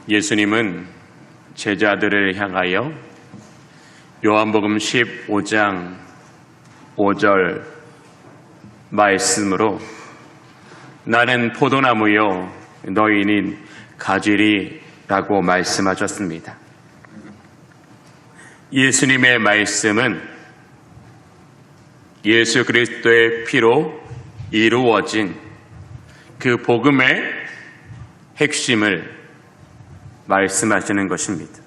예수님은 제자들을 향하여 요한복음 15장 5절 말씀으로 나는 포도나무요 너희는 가지리라고 말씀하셨습니다. 예수님의 말씀은 예수 그리스도의 피로 이루어진 그 복음의 핵심을 말씀하시는 것입니다.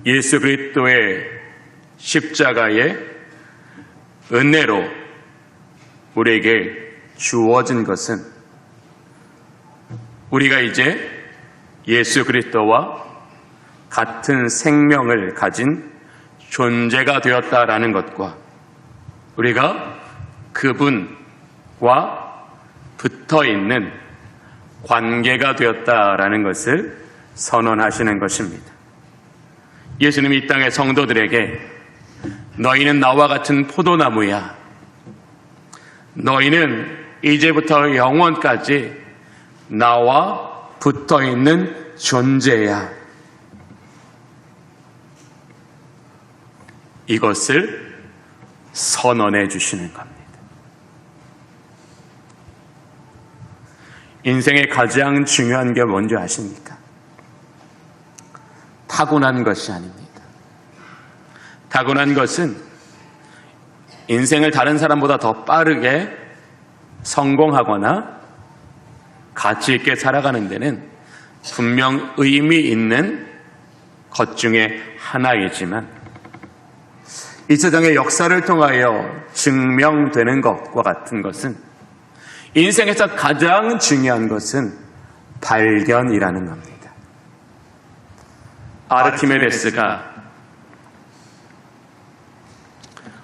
예수 그리스도의 십자가의 은혜로 우리에게 주어진 것은 우리가 이제 예수 그리스도와 같은 생명을 가진 존재가 되었다라는 것과 우리가 그분과 붙어 있는 관계가 되었다라는 것을 선언하시는 것입니다. 예수님이 이 땅의 성도들에게 너희는 나와 같은 포도나무야. 너희는 이제부터 영원까지 나와 붙어 있는 존재야. 이것을 선언해 주시는 겁니다. 인생의 가장 중요한 게 뭔지 아십니까? 타고난 것이 아닙니다. 타고난 것은 인생을 다른 사람보다 더 빠르게 성공하거나 가치 있게 살아가는 데는 분명 의미 있는 것 중에 하나이지만 이 세상의 역사를 통하여 증명되는 것과 같은 것은 인생에서 가장 중요한 것은 발견이라는 겁니다. 아르키메데스가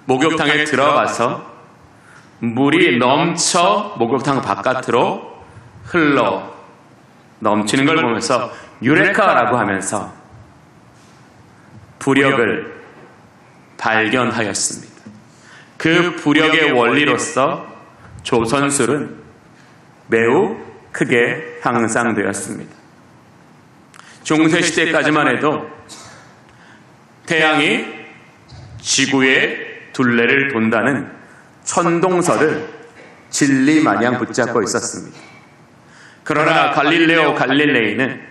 목욕탕에 들어가서 물이 넘쳐 목욕탕 바깥으로 흘러 넘치는 걸 보면서 유레카라고 하면서 부력을 발견하였습니다. 그 부력의 원리로서 조선술은 매우 크게 향상되었습니다. 중세시대까지만 해도 태양이 지구의 둘레를 돈다는 천동설을 진리 마냥 붙잡고 있었습니다. 그러나 갈릴레오 갈릴레이는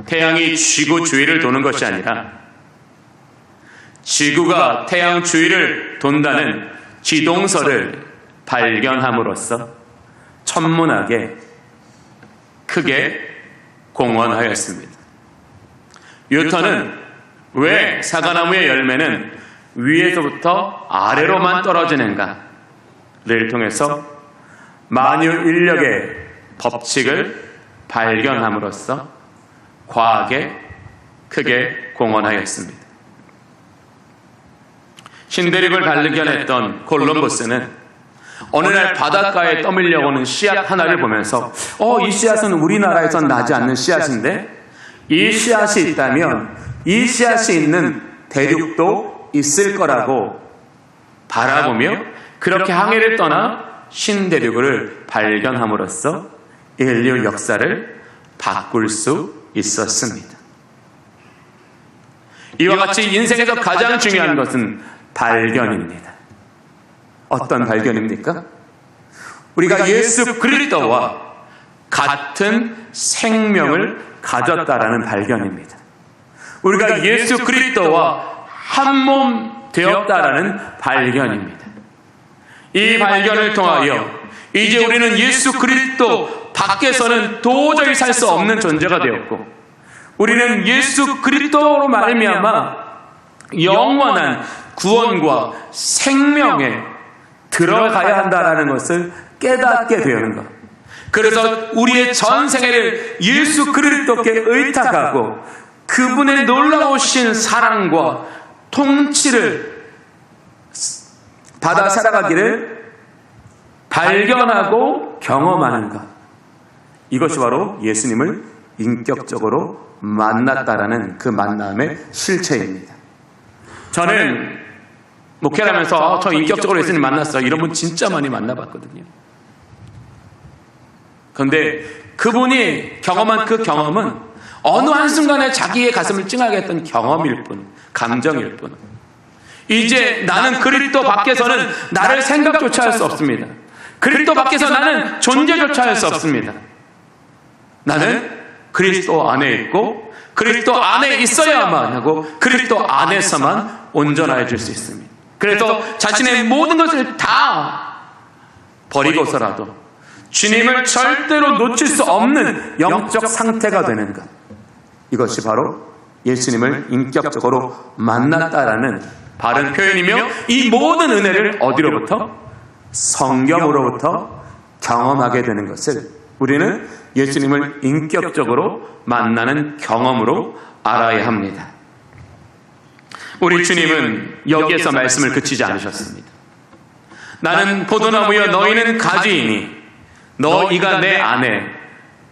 태양이 지구 주위를 도는 것이 아니라 지구가 태양 주위를 돈다는 지동설을 발견함으로써 천문학에 크게 공헌하였습니다. 뉴턴은 왜 사과나무의 열매는 위에서부터 아래로만 떨어지는가를 통해서 만유 인력의 법칙을 발견함으로써 과학에 크게 공헌하였습니다. 신대륙을 발견했던 콜럼버스는 어느 날 바닷가에 떠밀려오는 씨앗 하나를 보면서 이 씨앗은 우리나라에선 나지 않는 씨앗인데 이 씨앗이 있다면 이 씨앗이 있는 대륙도 있을 거라고 바라보며 그렇게 항해를 떠나 신대륙을 발견함으로써 인류 역사를 바꿀 수 있었습니다. 이와 같이 인생에서 가장 중요한 것은 발견입니다. 어떤 발견입니까? 우리가 예수 그리스도와 같은 생명을 가졌다라는 발견입니다. 우리가 예수 그리스도와 한 몸 되었다라는 발견입니다. 이 발견을 통하여 이제 우리는 예수 그리스도 밖에서는 도저히 살 수 없는 존재가 되었고 우리는 예수 그리스도로 말미암아 영원한 구원과 생명에 들어가야 한다는 것을 깨닫게 되는 것. 그래서 우리의 전 생애를 예수 그리스도께 의탁하고 그분의 놀라우신 사랑과 통치를 받아 살아가기를 발견하고 경험하는 것. 이것이 바로 예수님을 인격적으로 만났다라는 그 만남의 실체입니다. 저는 목회를 하면서 저 인격적으로 예수님 만났어 이런 분 진짜 많이 만나봤거든요. 그런데 그분이 경험한 그 경험은 어느 한순간에 자기의 가슴을 찡하게 했던 경험일 뿐, 감정일 뿐. 이제 나는 그리스도 밖에서는 나를 생각조차 할 수 없습니다. 그리스도 밖에서 나는 존재조차 할 수 없습니다. 나는 그리스도 안에 있고 그리스도 안에 있어야만 하고 그리스도 안에서만 온전해질 수 있습니다. 그래서 자신의 모든 것을 다 버리고서라도 주님을 절대로 놓칠 수 없는 영적 상태가 되는 것. 이것이 바로 예수님을 인격적으로 만났다라는 바른 표현이며 이 모든 은혜를 어디로부터? 성경으로부터 경험하게 되는 것을 우리는 예수님을 인격적으로 만나는 경험으로 알아야 합니다. 우리 주님은 여기에서 말씀을 그치지 않으셨습니다. 나는 포도나무여 너희는 가지이니 너희가 내 안에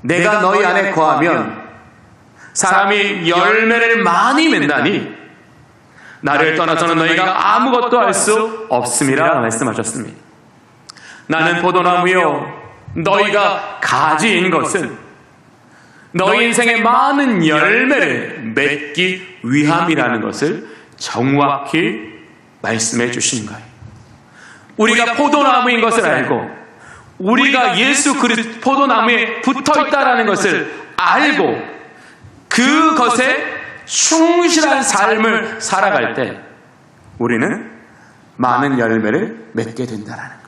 내가 너희 안에 거하면 사람이 열매를 많이 맺나니 나를 떠나서는 너희가 아무것도 할 수 없음이라 말씀하셨습니다. 나는 포도나무여 너희가 가지인 것은 너희 인생의 많은 열매를 맺기 위함이라는 것을 정확히 말씀해 주신 거예요. 우리가 포도나무인 것을 알고 우리가 예수 그리스도 포도나무에 붙어 있다라는 것을 알고 그것에 충실한 삶을 살아갈 때 우리는 많은 열매를 맺게 된다라는 거예요.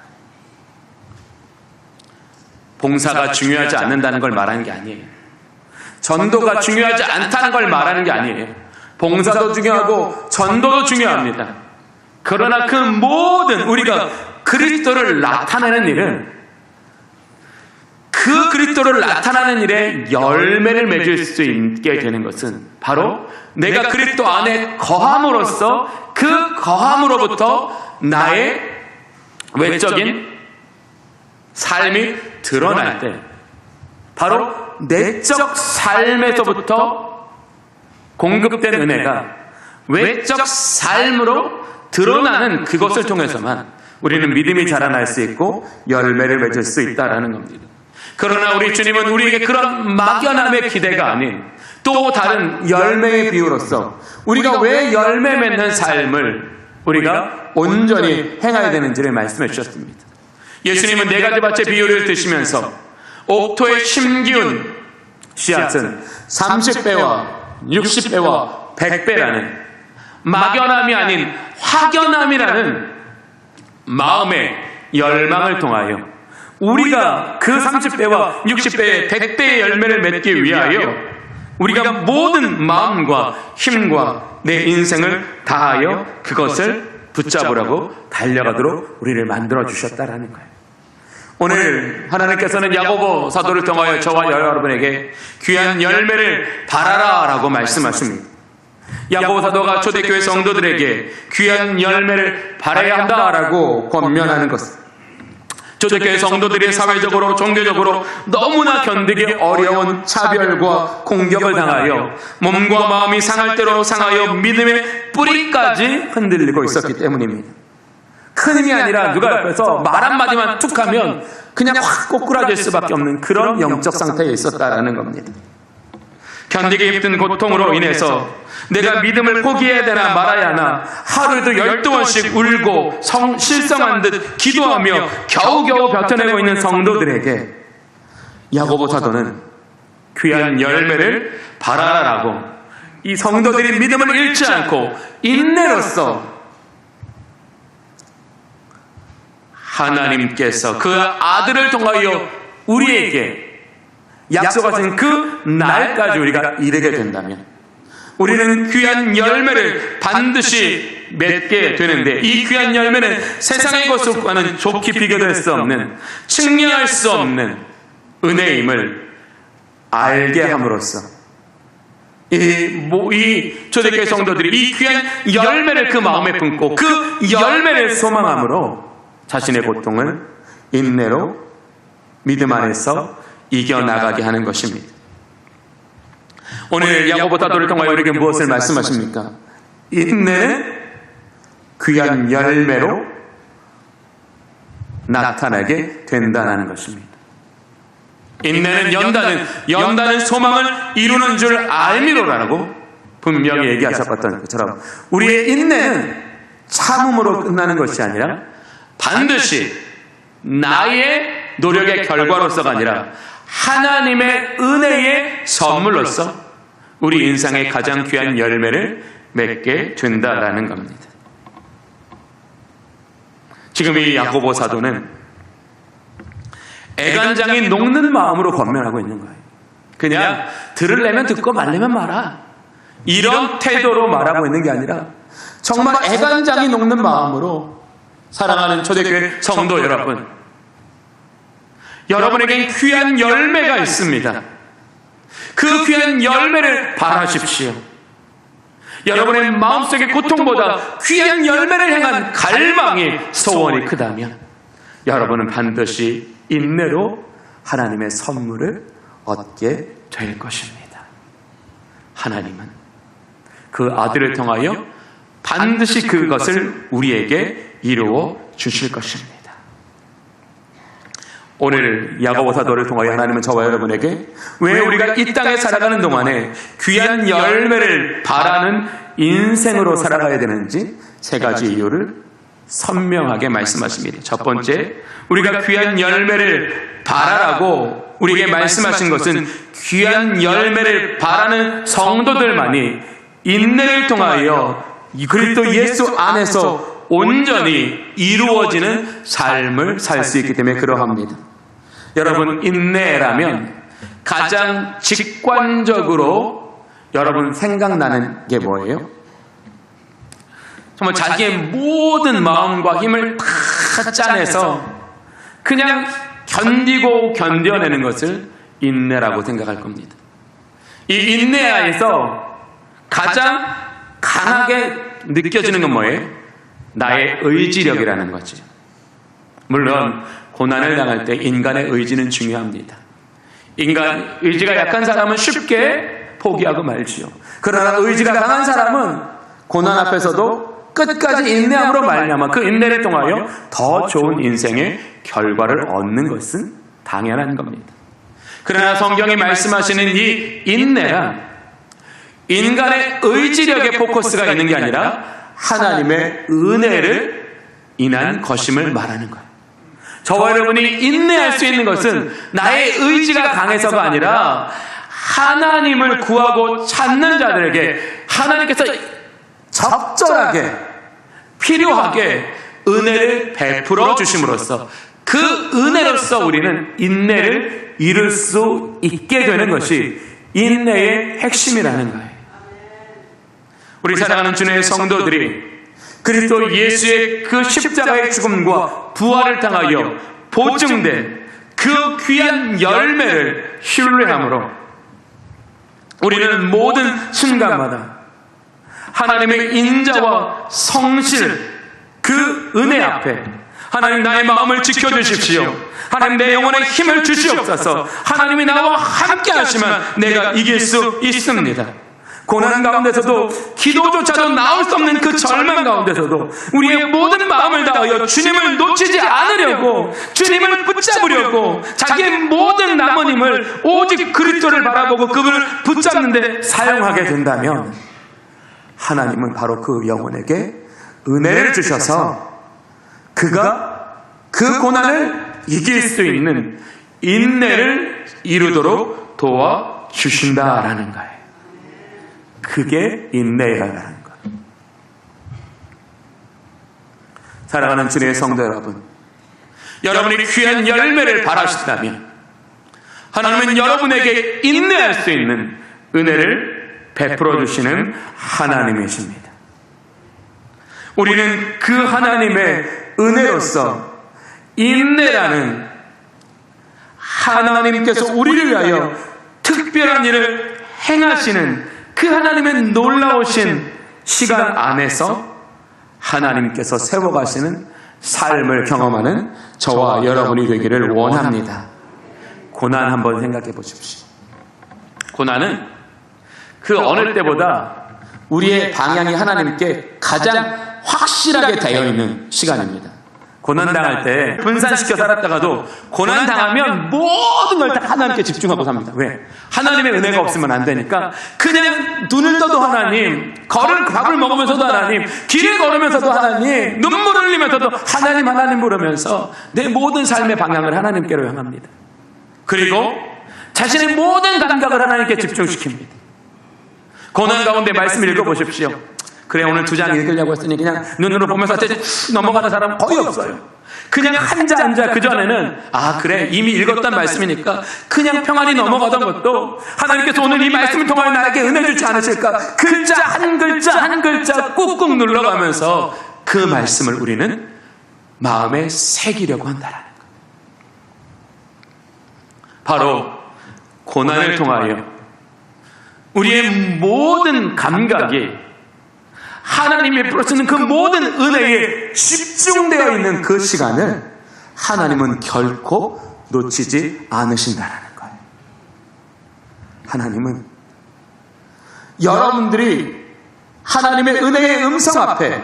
봉사가 중요하지 않는다는 걸 말하는 게 아니에요. 전도가 중요하지 않다는 걸 말하는 게 아니에요. 봉사도 중요하고 전도도 중요합니다. 그러나 그 모든 우리가 그리스도를 나타내는 일은 그 그리스도를 나타내는 일에 열매를 맺을 수 있게 되는 것은 바로 내가 그리스도 안에 거함으로써 그 거함으로부터 나의 외적인 삶이 드러날 때 바로 내적 삶에서부터 공급된 은혜가 외적 삶으로 드러나는 그것을 통해서만 우리는 믿음이 자라날 수 있고 열매를 맺을 수 있다는 겁니다. 그러나 우리 주님은 우리에게 그런 막연함의 기대가 아닌 또 다른 열매의 비유로서 우리가 왜 열매 맺는 삶을 우리가 온전히 행해야 되는지를 말씀해 주셨습니다. 예수님은 4가지 밭의 비유를 드시면서 옥토에 심기운 씨앗은 30배와 60배와 100배라는 막연함이 아닌 확연함이라는 마음의 열망을 통하여 우리가 그 30배와 60배의 100배의 열매를 맺기 위하여 우리가 모든 마음과 힘과 내 인생을 다하여 그것을 붙잡으라고 달려가도록 우리를 만들어 주셨다라는 거예요. 오늘 하나님께서는 야고보 사도를 통하여 저와 여러분에게 귀한 열매를 바라라 라고 말씀하십니다. 야고보 사도가 초대교회 성도들에게 귀한 열매를 바라야 한다라고 권면하는 것은 초대교회 성도들이 사회적으로 종교적으로 너무나 견디기 어려운 차별과 공격을 당하여 몸과 마음이 상할 대로 상하여 믿음의 뿌리까지 흔들리고 있었기 때문입니다. 큰 힘이 아니라 누가 옆에서 말 한마디만 툭 하면 그냥 확 꼬꾸라질 수밖에 없는 그런 영적 상태에 있었다라는 겁니다. 견디기 힘든 고통으로 인해서 내가 믿음을 포기해야 되나 말아야 하나 하루에도 12번씩 울고 실성한 듯 기도하며 겨우겨우 버텨내고 있는 성도들에게 야고보 사도는 귀한 열매를 바라라라고 이 성도들이 믿음을 잃지 않고 인내로써 하나님께서 그 아들을 통하여 우리에게 약속하신 그 날까지 우리가 이르게 된다면 우리는 귀한 열매를 반드시 맺게 되는데 이 귀한 열매는 세상의 것과는 좋게 비교될 수 없는 측량할 수 없는 은혜임을 알게 함으로써 이 초대교회 성도들이 이 귀한 열매를 그 마음에 품고 그 열매를 소망함으로 자신의 고통을 인내로 믿음 안에서 이겨나가게 하는 것입니다. 오늘 야고보 사도를 통하여 우리에게 무엇을 말씀하십니까? 인내는 귀한 열매로 나타나게 된다는 것입니다. 인내는 연다는 소망을 이루는 줄 알미로라고 분명히 얘기하셨던 것처럼 우리의 인내는 참음으로 끝나는 것이 아니라 반드시 나의 노력의 결과로서가 아니라 하나님의 은혜의 선물로서 우리 인생의 가장 귀한 열매를 맺게 된다라는 겁니다. 지금 이 야고보 사도는 애간장이 녹는 마음으로 권면하고 있는 거예요. 그냥 들으려면 듣고 말려면 말아. 이런 태도로 말하고 있는 게 아니라 정말 애간장이 녹는 마음으로 사랑하는 초대교회 성도 여러분, 여러분에게 귀한 열매가 있습니다. 그 귀한 열매를 바라십시오. 여러분의 마음속의 고통보다 귀한 열매를 향한 갈망이 소원이 크다면 여러분은 반드시 인내로 하나님의 선물을 얻게 될 것입니다. 하나님은 그 아들을 통하여 반드시 그것을 우리에게 이루어 주실 것입니다. 오늘 야고보 사도를 통하여 하나님은 저와 여러분에게 왜 우리가 이 땅에 살아가는 동안에 귀한 열매를 바라는 인생으로 살아가야 되는지 세 가지 이유를 선명하게 말씀하십니다. 첫 번째, 우리가 귀한 열매를 바라라고 우리에게 말씀하신 것은 귀한 열매를 바라는 성도들만이 인내를 통하여 그리스도 예수 안에서 온전히 이루어지는 삶을 살 수 있기 때문에 그러합니다. 여러분, 인내라면 가장 직관적으로 여러분 생각나는 게 뭐예요? 정말 자기의 모든 마음과 힘을 다 짜내서 그냥 견디고 견뎌내는 것을 인내라고 생각할 겁니다. 이 인내하에서 가장 강하게 느껴지는 건 뭐예요? 나의 의지력이라는 거죠. 물론 고난을 당할 때 인간의 의지는 중요합니다. 인간 의지가 약한 사람은 쉽게 포기하고 말지요. 그러나 의지가 강한 사람은 고난 앞에서도 끝까지 인내함으로 말미암아 그 인내를 통하여 더 좋은 인생의 결과를 얻는 것은 당연한 겁니다. 그러나 성경이 말씀하시는 이 인내란 인간의 의지력에 포커스가 있는 게 아니라 하나님의 은혜를 인한 것임을 말하는 거예요. 저와 여러분이 인내할 수 있는 것은 나의 의지가 강해서가 아니라 하나님을 구하고 찾는 자들에게 하나님께서 적절하게 필요하게 은혜를 베풀어 주심으로써 그 은혜로서 우리는 인내를 이룰 수 있게 되는 것이 인내의 핵심이라는 거예요. 우리 사랑하는 주님의 성도들이 그리스도 예수의 그 십자가의 죽음과 부활을 당하여 보증된 그 귀한 열매를 신뢰함으로 우리는 모든 순간마다 하나님의 인자와 성실 그 은혜 앞에 하나님 나의 마음을 지켜주십시오. 하나님 내 영혼에 힘을 주시옵소서. 하나님이 나와 함께 하시면 내가 이길 수 있습니다. 고난 가운데서도 기도조차도 나올 수 없는 그 절망 가운데서도 우리의 모든 마음을 다하여 주님을 놓치지 않으려고 주님을 붙잡으려고 자기의 모든 남은 힘을 오직 그리스도를 바라보고 그분을 붙잡는 데 사용하게 된다면 하나님은 바로 그 영혼에게 은혜를 주셔서 그가 그 고난을 이길 수 있는 인내를 이루도록 도와주신다라는 거예요. 그게 인내라는 것. 사랑하는 주님의 성도 여러분, 여러분이 귀한 열매를 바라신다면 하나님은 여러분에게 인내할 수 있는 은혜를 베풀어 주시는 하나님이십니다. 우리는 그 하나님의 은혜로서 인내라는 하나님께서 우리를 위하여 특별한 일을 행하시는 그 하나님의 놀라우신 시간 안에서 하나님께서 세워가시는 삶을 경험하는 저와 여러분이 되기를 원합니다. 고난 한번 생각해 보십시오. 고난은 그 어느 때보다 우리의 방향이 하나님께 가장 확실하게 되어 있는 시간입니다. 고난당할 때 분산시켜 살았다가도 고난당하면 모든 걸 다 하나님께 집중하고 삽니다. 왜? 하나님의 은혜가 없으면 안 되니까 그냥 눈을 떠도 하나님, 밥을 먹으면서도 하나님, 길을 걸으면서도 하나님, 눈물을 흘리면서도 하나님 하나님 부르면서 내 모든 삶의 방향을 하나님께로 향합니다. 그리고 자신의 모든 감각을 하나님께 집중시킵니다. 고난 가운데 말씀 읽어보십시오. 그래, 오늘 2장 읽으려고 했으니 그냥 눈으로 보면서 넘어가는 사람은 거의 없어요. 그냥 앉아 그전에는 그래, 이미 읽었던 말씀이니까 그냥 평안히 넘어가던 것도 하나님께서 오늘 이 말씀을 통하여 나에게 은혜 주지 않으실까, 글자 한 글자 한 글자 꾹꾹 눌러가면서 그 말씀을 우리는 마음에 새기려고 한다라는 거예요. 바로 고난을 통하여 우리의 모든 감각이 하나님이 베푸시는 그 모든 은혜에 집중되어 있는 그 시간을 하나님은 결코 놓치지 않으신다라는 거예요. 하나님은 여러분들이 하나님의 은혜의 음성 앞에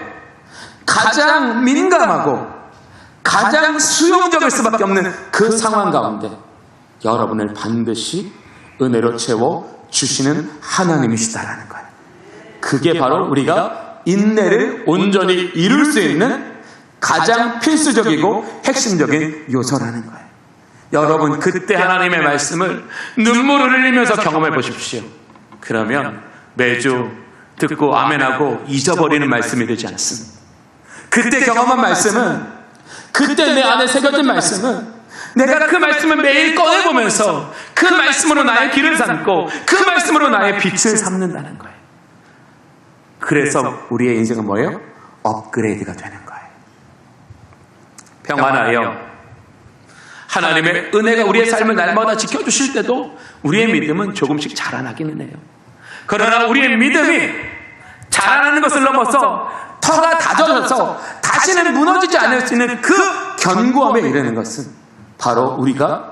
가장 민감하고 가장 수용적일 수밖에 없는 그 상황 가운데 여러분을 반드시 은혜로 채워 주시는 하나님이시다라는 거예요. 그게 바로 우리가 인내를 온전히 이룰 수 있는 가장 필수적이고 핵심적인 요소라는 거예요. 여러분, 그때 하나님의 말씀을 눈물을 흘리면서 경험해 보십시오. 그러면 매주 듣고 아멘하고 잊어버리는 말씀이 되지 않습니다. 그때 경험한 말씀은, 그때 내 안에 새겨진 말씀은 내가 그 말씀을 매일 꺼내보면서 그 말씀으로 나의 길을 삼고 그 말씀으로 나의 빛을 삼는다는 거예요. 그래서 우리의 인생은 뭐예요? 업그레이드가 되는 거예요. 평안하여 하나님의 은혜가 우리의 삶을 날마다 지켜주실 때도 우리의 믿음은 조금씩 자라나기는 해요. 그러나 우리의 믿음이 자라나는 것을 넘어서 터가 다져져서 다시는 무너지지 않을 수 있는 그 견고함에 이르는 것은 바로 우리가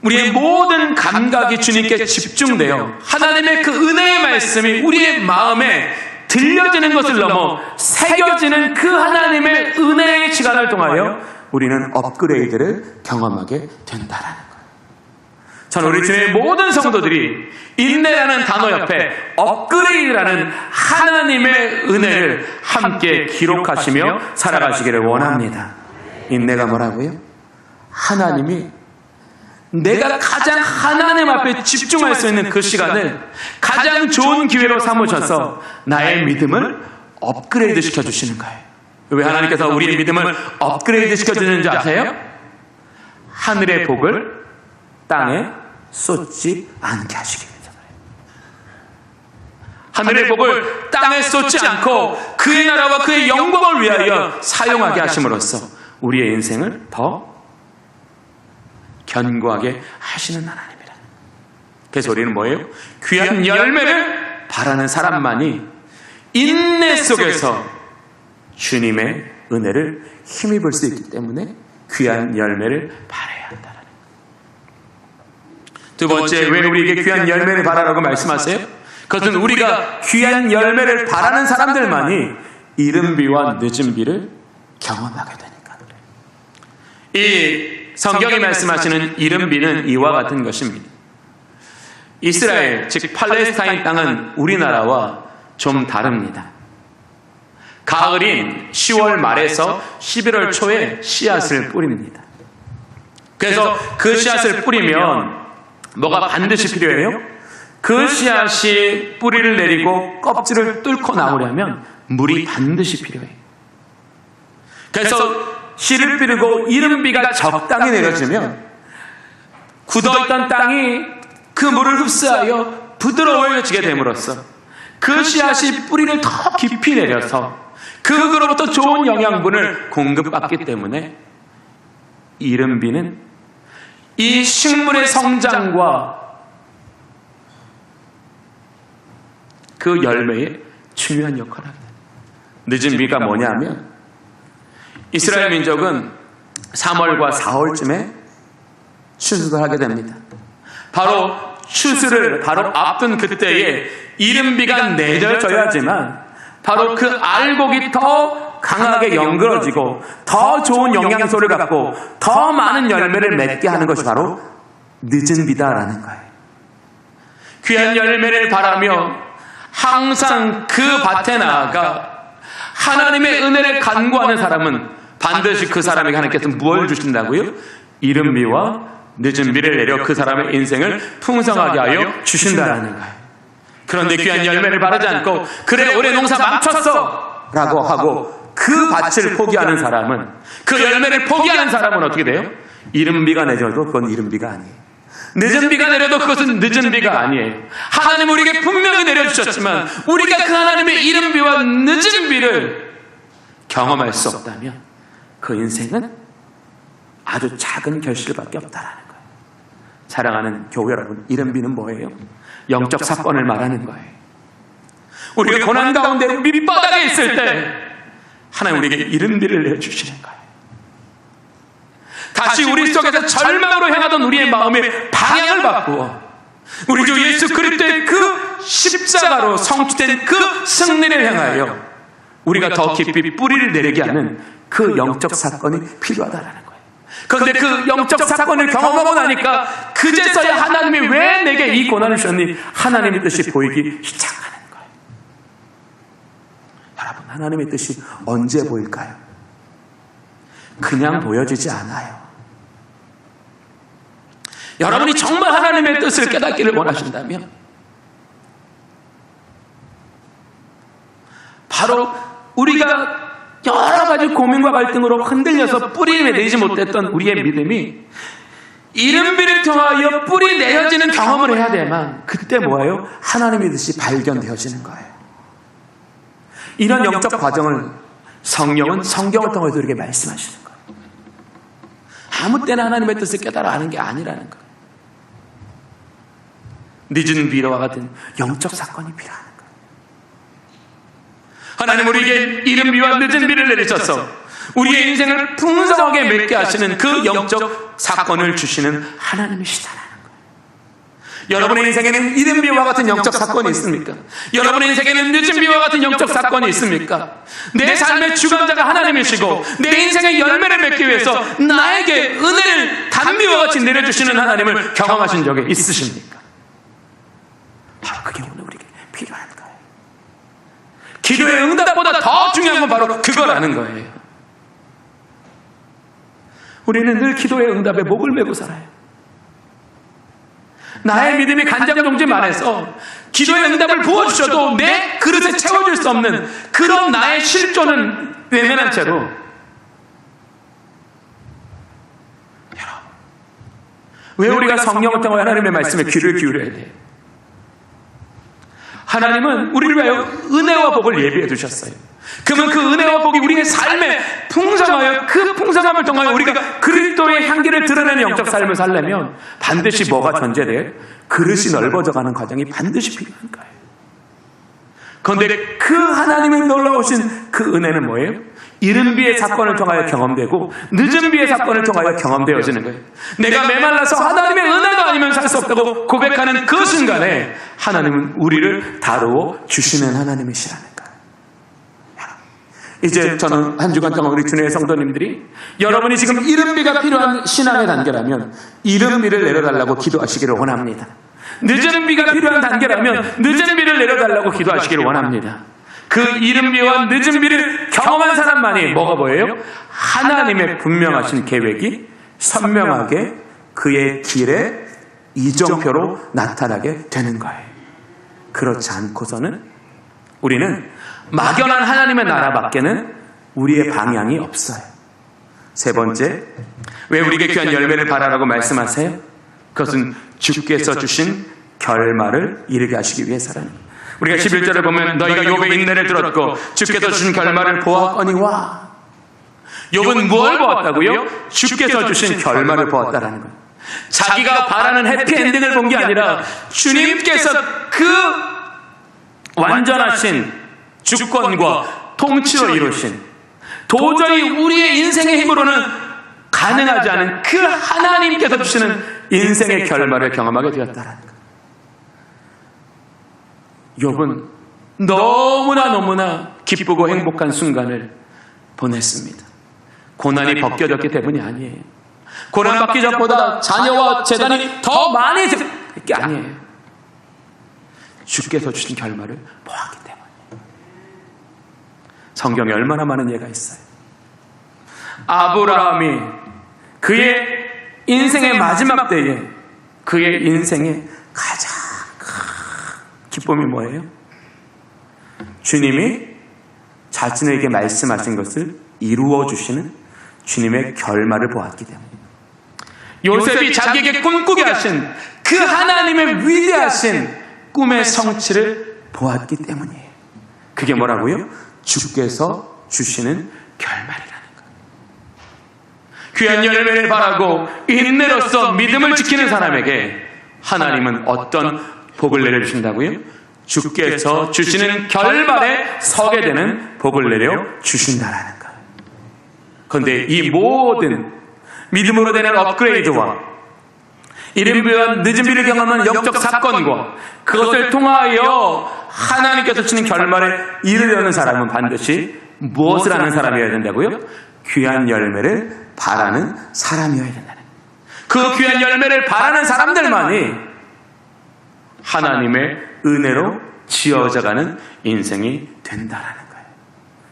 우리의 모든 감각이 주님께 집중되어 하나님의 그 은혜의 말씀이 우리의 마음에 들려지는 것을 넘어 새겨지는 그 하나님의 은혜의 시간을 통하여 우리는 업그레이드를 경험하게 된다라는 거예요. 저는 우리 주의 모든 성도들이 인내라는 단어 옆에 업그레이드라는 하나님의 은혜를 함께 기록하시며 살아가시기를 원합니다. 인내가 뭐라고요? 하나님이 내가 가장 하나님 앞에 집중할 수 있는 그 시간을 가장 좋은 기회로 삼으셔서 나의 믿음을 업그레이드 시켜주시는 거예요. 왜 하나님께서 우리의 믿음을 업그레이드 시켜주는지 아세요? 하늘의 복을 땅에 쏟지 않게 하시기 위해서 그래요. 하늘의 복을 땅에 쏟지 않고 그의 나라와 그의 영광을 위하여 사용하게 하심으로써 우리의 인생을 더 견고하게 하시는 하나님이라. 그래서 우리는 뭐예요? 귀한 열매를 바라는 사람만이 인내 속에서 주님의 은혜를 힘입을 수 있기 때문에 귀한 열매를 바라야 한다는. 두 번째, 왜 우리에게 귀한 열매를 바라라고 말씀하세요? 그것은 우리가 귀한 열매를 바라는 사람들만이 이른 비와 늦은 비를 경험하게 되니까 그래요. 이 성경이 말씀하시는 이른 비는 이와 같은 것입니다. 이스라엘, 즉 팔레스타인 땅은 우리나라와 좀 다릅니다. 가을인 10월 말에서 11월 초에 씨앗을 뿌립니다. 그래서 그 씨앗을 뿌리면 뭐가 반드시 필요해요? 그 씨앗이 뿌리를 내리고 껍질을 뚫고 나오려면 물이 반드시 필요해요. 그래서 씨를 뿌리고 이른 비가 적당히 내려지면 굳어있던 땅이 그 물을 흡수하여 부드러워지게 됨으로써 그 씨앗이 뿌리를 더 깊이 내려서 그로부터 좋은 영양분을 공급받기 때문에 이른 비는 이 식물의 성장과 그 열매에 중요한 역할을 합니다. 늦은 비가 뭐냐면 이스라엘 민족은 3월과 4월쯤에 추수를 하게 됩니다. 바로 추수를 바로 앞둔 그때에 이른 비가 내려져야지만 바로 그 알곡이 더 강하게 연그러지고 더 좋은 영양소를 갖고 더 많은 열매를 맺게 하는 것이 바로 늦은 비다라는 거예요. 귀한 열매를 바라며 항상 그 밭에 나아가 하나님의 은혜를 간구하는 사람은 반드시 그 사람에게 하나님께서 무엇을 주신다고요? 이른 비와 늦은 비를 내려 그 사람의 인생을 풍성하게 하여 주신다라는 거예요. 그런데 귀한 열매를 바라지 않고 그래 올해 농사 망쳤어 라고 하고 그 밭을 포기하는 사람은, 그 열매를 포기하는 사람은 어떻게 돼요? 이른 비가 내려도 그건 이른 비가 아니에요. 늦은 비가 내려도 그것은 늦은 비가 아니에요. 하나님 우리에게 분명히 내려주셨지만 우리가 그 하나님의 이른 비와 늦은 비를 경험할 수 없다면 그 인생은 아주 작은 결실밖에 없다라는 거예요. 사랑하는 교회 여러분, 이른 비는 뭐예요? 영적 사건을 말하는 거예요. 우리가 고난 가운데 밑바닥에 있을 때 하나님 우리에게 이른 비를 내주시는 거예요. 다시 우리 속에서 절망으로 향하던 우리의 마음의 방향을 바꾸어 우리 주 예수 그리스도의 그 십자가로 성취된 그 승리를 향하여 우리가 더 깊이 뿌리를 내리게 하는 그 영적 사건이 필요하다라는 거예요. 그런데 그 영적 사건을 경험하고 나니까 그제서야 하나님이 왜 내게 이 고난을 주셨니? 하나님의 뜻이 보이기 시작하는 거예요. 여러분, 하나님의 뜻이 언제 보일까요? 그냥 보여지지 않아요. 여러분이 정말 하나님의 뜻을 깨닫기를 원하신다면 바로 우리가 여러 가지 고민과 갈등으로 흔들려서 뿌리 내리지 못했던 우리의 믿음이 이른 비를 통하여 뿌리 내려지는 경험을 해야 되만, 그때 뭐예요? 하나님의 뜻이 발견되어지는 거예요. 이런 영적 과정을 성령은 성경을 통해서 우리에게 말씀하시는 거예요. 아무 때나 하나님의 뜻을 깨달아 아는 게 아니라는 거예요. 늦은 비와 같은 영적 사건이 필요한 거예요. 하나님 우리에게 이른 비와 늦은 비를 내리셔서 우리의 인생을 풍성하게 맺게 하시는 그 영적 사건을 주시는 하나님이시다라는 거예요. 여러분의 인생에는 이른 비와 같은 영적 사건이 있습니까? 여러분의 인생에는 늦은 비와 같은 영적 사건이 있습니까? 내 삶의 주관자가 하나님이시고 내 인생의 열매를 맺기 위해서 나에게 은혜를 단비와 같이 내려주시는 하나님을 경험하신 적이 있으십니까? 바로 그게 오늘 우리에게 필요한 거예요. 기도의 응답보다 더 중요한 건 바로 그거라는 거예요. 우리는 늘 기도의 응답에 목을 메고 살아요. 나의 믿음이 간장종지만 해서 기도의 응답을 부어주셔도 내 그릇에 채워줄 수 없는 그런 나의 실존은 외면한 채로, 여러분, 왜 우리가 성령을 통해 하나님의 말씀에 귀를 기울여야 돼요? 하나님은 우리를 위하여 은혜와 복을 예비해 두셨어요. 그러면 그 은혜와 복이 우리의 삶에 풍성하여 그 풍성함을 통하여 우리가 그리스도의 향기를 드러내는 영적 삶을 살려면 반드시 뭐가 전제돼요? 그릇이 넓어져가는 과정이 반드시 필요한 거예요. 그런데 그 하나님의 놀라우신 그 은혜는 뭐예요? 이른 비의 사건을 통하여 경험되고 늦은 비의 사건을 통하여 경험되어지는 거예요. 내가 메말라서 하나님의 은혜가 아니면 살 수 없다고 고백하는 그 순간에 하나님은 우리를 다루어 주시는 하나님이시라는 거예요. 이제 저는 한 주간 동안 우리 주님의 성도님들이 여러분이 지금 이른 비가 필요한 신앙의 단계라면 이른 비를 내려달라고 기도하시기를 원합니다. 늦은 비가 필요한 단계라면 늦은 비를 내려달라고 기도하시기를 원합니다. 그 이른 비와 늦은 비를 경험한 사람만이 뭐가 보여요? 하나님의 분명하신 계획이 선명하게 그의 길에 이정표로 나타나게 되는 거예요. 그렇지 않고서는 우리는 막연한 하나님의 나라밖에는 우리의 방향이 없어요. 세 번째, 왜 우리에게 귀한 열매를 바라라고 말씀하세요? 그것은 주께서 주신 결말을 이루게 하시기 위해서라는 거예요. 우리가 11절을 보면 너희가 욥의 인내를 들었고 주께서 주신 결말을 보았거니와. 욥은 무엇을 보았다고요? 주께서 주신 결말을 보았다라는 거예요. 자기가 바라는 해피엔딩을 본 게 아니라 주님께서 그 완전하신 주권과 통치로 이루신, 도저히 우리의 인생의 힘으로는 가능하지 않은 그 하나님께서 주시는 인생의 결말을 경험하게 되었다라는 거예요. 욥은 너무나 기쁘고 행복한 순간을 보냈습니다. 고난이 벗겨졌기 때문이 아니에요. 고난받기 전보다 자녀와 재단이 더 많이 게 아니에요. 주께서 주신 결말을 보았기 때문에. 성경에 얼마나 많은 예가 있어요. 아브라함이 그의 인생의 마지막 때에 그의 인생의 가장 큰 기쁨이 뭐예요? 주님이 자신에게 말씀하신 것을 이루어 주시는 주님의 결말을 보았기 때문에. 요셉이 자기에게 꿈꾸게 하신 그 하나님의 위대하신 꿈의 성취를 보았기 때문이에요. 그게 뭐라고요? 주께서 주시는 결말이라는 거예요. 귀한 열매를 바라고 인내로서 믿음을 지키는 사람에게 하나님은 어떤 복을 내려주신다고요? 주께서 주시는 결말에 서게 되는 복을 내려 주신다라는 거예요. 그런데 이 모든 믿음으로 되는 업그레이드와 이른비와 늦은 비를 경험한 영적 사건과 그것을 통하여 하나님께서 주시는 결말에 이르려는 사람은 반드시 무엇을 하는 사람이어야 된다고요? 귀한 열매를 바라는 사람이어야 된다는 거예요. 그 귀한 열매를 바라는 사람들만이 하나님의 은혜로 지어져가는 인생이 된다라는 거예요.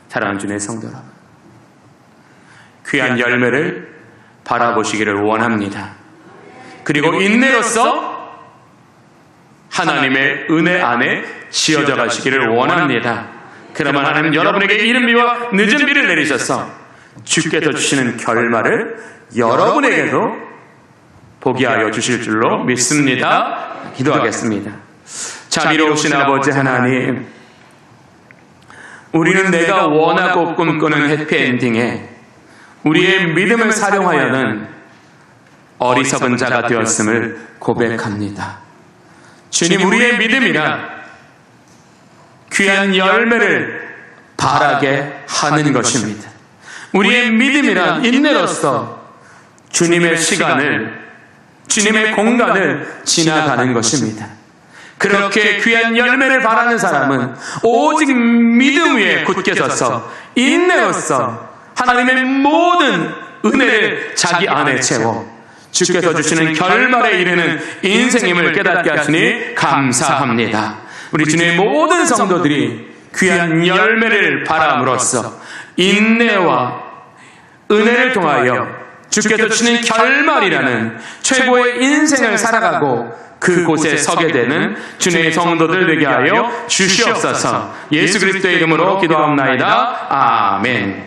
사랑하는 주님의 성도 여러분, 귀한 열매를 바라보시기를 원합니다. 그리고 인내로서 하나님의 은혜 안에 지어져 가시기를 원합니다. 그러면 하나님 여러분에게 이른 비와 늦은 비를 내리셔서 주께서 주시는 결말을 여러분에게도 보게 하여 주실 줄로 믿습니다. 기도하겠습니다. 자비로우신 아버지 하나님, 우리는 내가 원하고 꿈꾸는 해피엔딩에 우리의 믿음을 사용하여는 어리석은 자가 되었음을 고백합니다. 주님, 우리의 믿음이란 귀한 열매를 바라게 하는 것입니다. 우리의 믿음이란 인내로서 주님의 시간을, 주님의 공간을 지나가는 것입니다. 그렇게 귀한 열매를 바라는 사람은 오직 믿음 위에 굳게 서서 인내로서 하나님의 모든 은혜를 자기 안에 채워 주께서 주시는 결말에 이르는 인생임을 깨닫게 하시니 감사합니다. 우리 주님의 모든 성도들이 귀한 열매를 바람으로써 인내와 은혜를 통하여 주께서 주시는 결말이라는 최고의 인생을 살아가고 그곳에 서게 되는 주님의 성도들 되게 하여 주시옵소서. 예수 그리스도의 이름으로 기도합나이다. 아멘.